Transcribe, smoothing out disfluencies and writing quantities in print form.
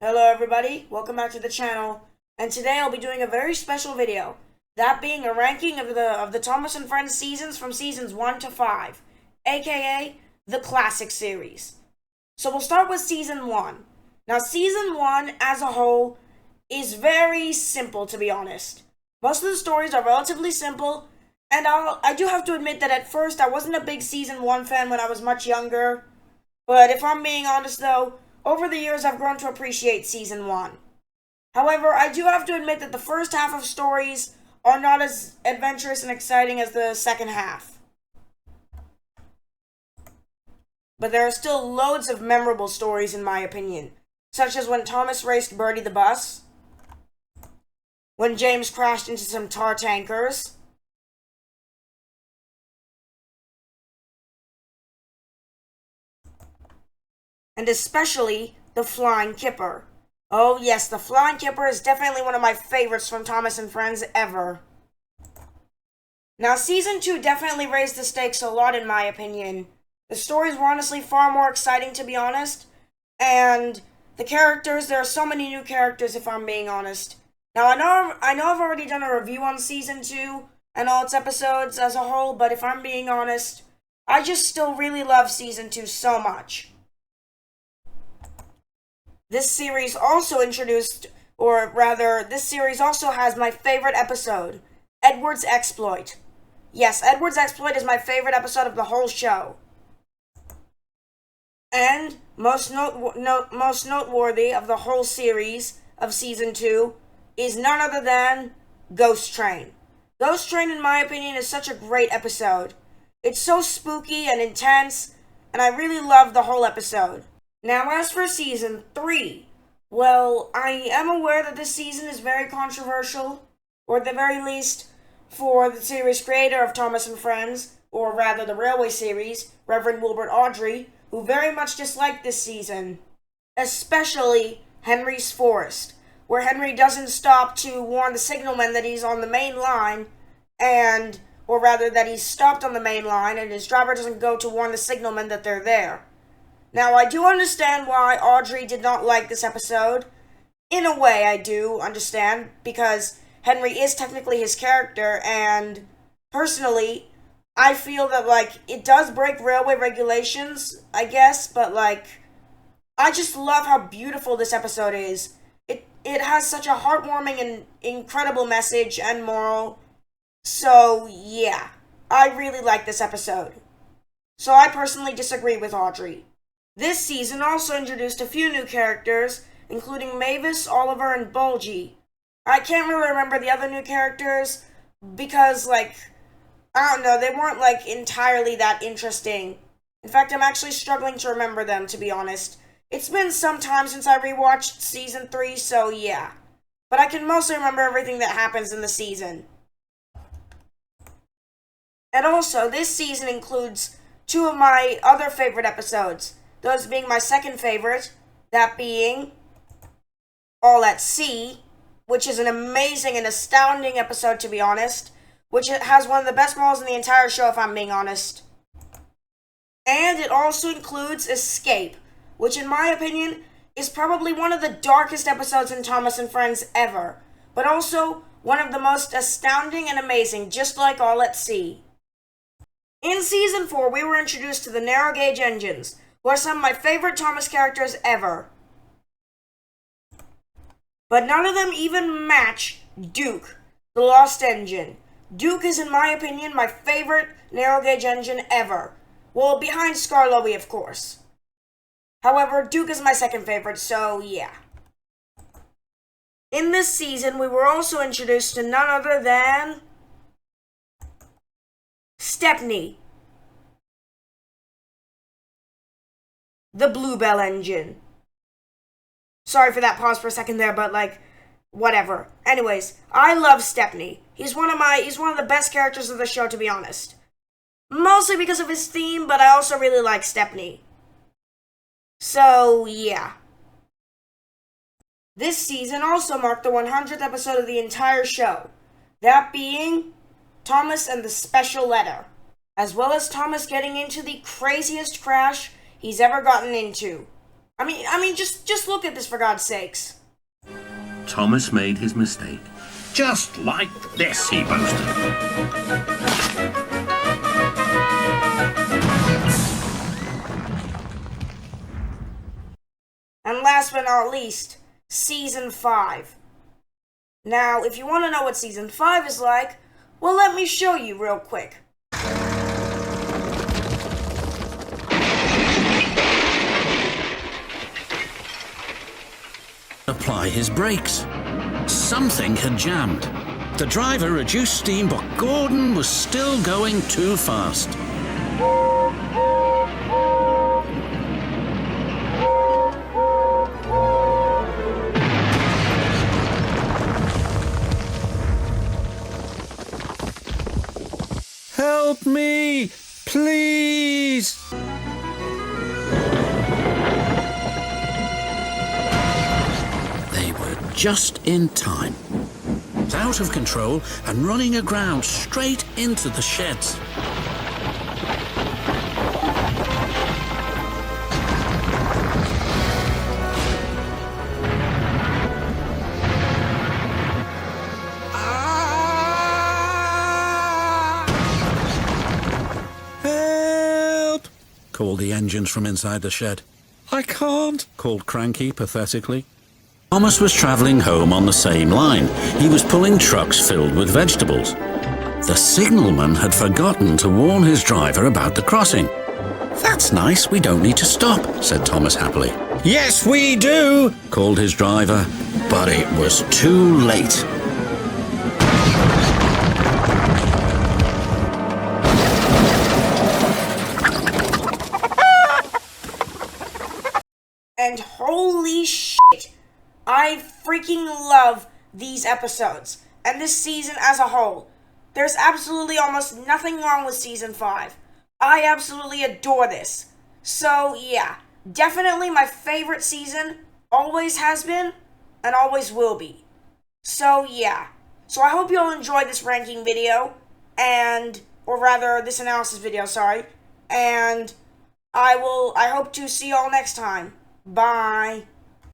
Hello everybody, welcome back to the channel, and today I'll be doing a very special video, that being a ranking of the Thomas and Friends seasons from seasons 1 to 5, aka the classic series. So we'll start with season 1. Now season 1 as a whole is very simple, to be honest. Most of the stories are relatively simple, and I do have to admit that at first I wasn't a big season 1 fan when I was much younger, but if I'm being honest though, over the years, I've grown to appreciate Season 1. However, I do have to admit that the first half of stories are not as adventurous and exciting as the second half. But there are still loads of memorable stories in my opinion, such as when Thomas raced Bertie the bus, when James crashed into some tar tankers, and especially the Flying Kipper. Oh yes, the Flying Kipper is definitely one of my favorites from Thomas and Friends ever. Now Season 2 definitely raised the stakes a lot in my opinion. The stories were honestly far more exciting, to be honest, and the characters, there are so many new characters if I'm being honest. Now I know I've already done a review on Season 2 and all its episodes as a whole, but if I'm being honest, I just still really love Season 2 so much. This series also introduced, or rather, this series also has my favorite episode, Edward's Exploit. Yes, Edward's Exploit is my favorite episode of the whole show. And most noteworthy of the whole series of Season 2 is none other than Ghost Train. Ghost Train, in my opinion, is such a great episode. It's so spooky and intense, and I really love the whole episode. Now, as for Season 3, well, I am aware that this season is very controversial, or at the very least, for the series creator of Thomas and Friends, or rather the Railway series, Reverend Wilbert Awdry, who very much disliked this season, especially Henry's Forest, where Henry doesn't stop to warn the signalman that he's on the main line, or rather that he's stopped on the main line, and his driver doesn't go to warn the signalman that they're there. Now, I do understand why Awdry did not like this episode. In a way, I do understand, because Henry is technically his character, and personally, I feel that, it does break railway regulations, I guess, but, I just love how beautiful this episode is. It has such a heartwarming and incredible message and moral, so, yeah, I really like this episode. So I personally disagree with Awdry. This season also introduced a few new characters, including Mavis, Oliver, and Bulgy. I can't really remember the other new characters, because, I don't know, they weren't, entirely that interesting. In fact, I'm actually struggling to remember them, to be honest. It's been some time since I rewatched Season 3, so yeah. But I can mostly remember everything that happens in the season. And also, this season includes two of my other favorite episodes. Those being my second favorite, that being All at Sea, which is an amazing and astounding episode, to be honest, which has one of the best morals in the entire show, if I'm being honest. And it also includes Escape, which in my opinion is probably one of the darkest episodes in Thomas and Friends ever, but also one of the most astounding and amazing, just like All at Sea. In Season 4, we were introduced to the narrow gauge engines, who are some of my favorite Thomas characters ever. But none of them even match Duke, the Lost Engine. Duke is, in my opinion, my favorite narrow gauge engine ever. Well, behind Skarloey, of course. However, Duke is my second favorite, so yeah. In this season, we were also introduced to none other than Stepney, the Bluebell engine. Sorry for that pause for a second there, but whatever. Anyways, I love Stepney. He's one of the best characters of the show, to be honest. Mostly because of his theme, but I also really like Stepney. So, yeah. This season also marked the 100th episode of the entire show. That being Thomas and the Special Letter, as well as Thomas getting into the craziest crash he's ever gotten into. Just look at this, for God's sakes. Thomas made his mistake. Just like this, he boasted. And last but not least, Season 5. Now, if you want to know what Season 5 is like, well, let me show you real quick. Apply his brakes. Something had jammed. The driver reduced steam, but Gordon was still going too fast. Help me, please! They were just in time. Out of control and running aground straight into the sheds. Help! Called the engines from inside the shed. I can't, called Cranky pathetically. Thomas was travelling home on the same line. He was pulling trucks filled with vegetables. The signalman had forgotten to warn his driver about the crossing. That's nice, we don't need to stop, said Thomas happily. Yes, we do, called his driver, but it was too late. And holy shit, I freaking love these episodes, and this season as a whole. There's absolutely almost nothing wrong with Season 5. I absolutely adore this. So yeah, definitely my favorite season, always has been, and always will be. So yeah, so I hope you all enjoyed this ranking video, or rather this analysis video, sorry, and I hope to see you all next time. Bye.